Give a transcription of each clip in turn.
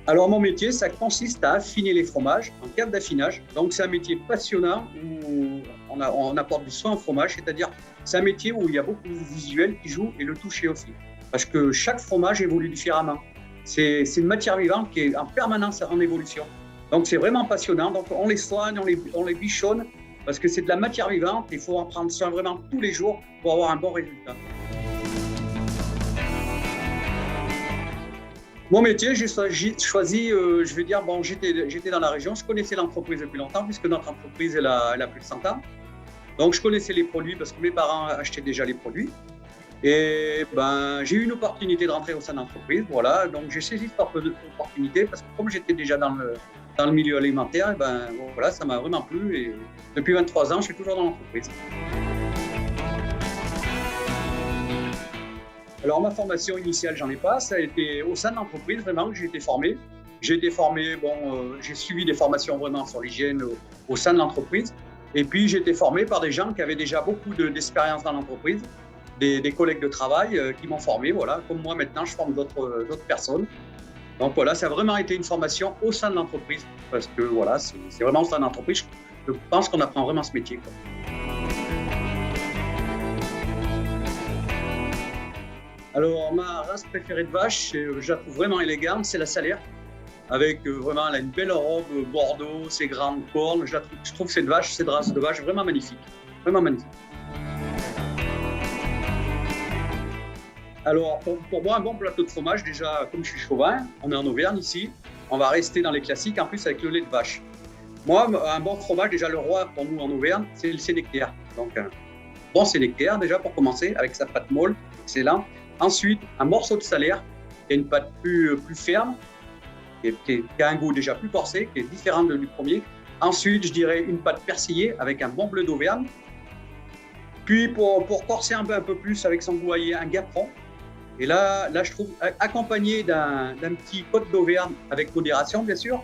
Alors mon métier, ça consiste à affiner les fromages en cave d'affinage. Donc c'est un métier passionnant où on apporte du soin au fromage, c'est-à-dire c'est un métier où il y a beaucoup de visuel qui joue et le toucher aussi. Parce que chaque fromage évolue différemment. C'est une matière vivante qui est en permanence en évolution. Donc c'est vraiment passionnant. Donc on les soigne, on les bichonne parce que c'est de la matière vivante. Il faut en prendre soin vraiment tous les jours pour avoir un bon résultat. Mon métier, j'ai choisi, je vais dire, bon, j'étais dans la région, je connaissais l'entreprise depuis longtemps puisque notre entreprise, elle a plus de 100 ans. Donc, je connaissais les produits parce que mes parents achetaient déjà les produits. Et ben, j'ai eu une opportunité de rentrer au sein de l'entreprise, voilà. Donc, j'ai saisi cette opportunité parce que comme j'étais déjà dans le milieu alimentaire, et ben, voilà, ça m'a vraiment plu. Et depuis 23 ans, je suis toujours dans l'entreprise. Alors, ma formation initiale, j'en ai pas. Ça a été au sein de l'entreprise, vraiment, que j'ai été formé. J'ai été formé, j'ai suivi des formations vraiment sur l'hygiène au sein de l'entreprise. Et puis, j'ai été formé par des gens qui avaient déjà beaucoup d'expérience dans l'entreprise, des collègues de travail qui m'ont formé. Voilà, comme moi, maintenant, je forme d'autres personnes. Donc, voilà, ça a vraiment été une formation au sein de l'entreprise. Parce que, voilà, c'est vraiment au sein de l'entreprise. Je pense qu'on apprend vraiment ce métier, quoi. Alors, ma race préférée de vache, je la trouve vraiment élégante, c'est la Salaire. Avec vraiment, elle a une belle robe bordeaux, ses grandes cornes. Je trouve cette race de vache vraiment magnifique. Vraiment magnifique. Alors, pour moi, un bon plateau de fromage, déjà, comme je suis chauvin, on est en Auvergne ici, on va rester dans les classiques, en plus avec le lait de vache. Moi, un bon fromage, déjà, le roi pour nous en Auvergne, c'est le sénectaire. Donc, un bon sénectaire, déjà, pour commencer, avec sa pâte molle, excellent. Ensuite, un morceau de Salaire, qui a une pâte plus ferme, qui a un goût déjà plus corsé, qui est différent du premier. Ensuite, je dirais une pâte persillée avec un bon bleu d'Auvergne. Puis, pour corser un peu plus avec son goût aillé, un gaperon. Et là, je trouve, accompagné d'un petit côte d'Auvergne, avec modération, bien sûr.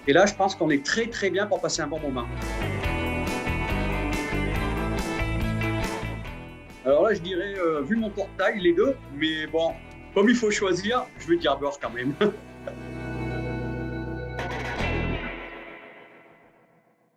Et là, je pense qu'on est très, très bien pour passer un bon moment. Alors là, je dirais, vu mon portail, les deux. Mais bon, comme il faut choisir, je vais dire beurre quand même.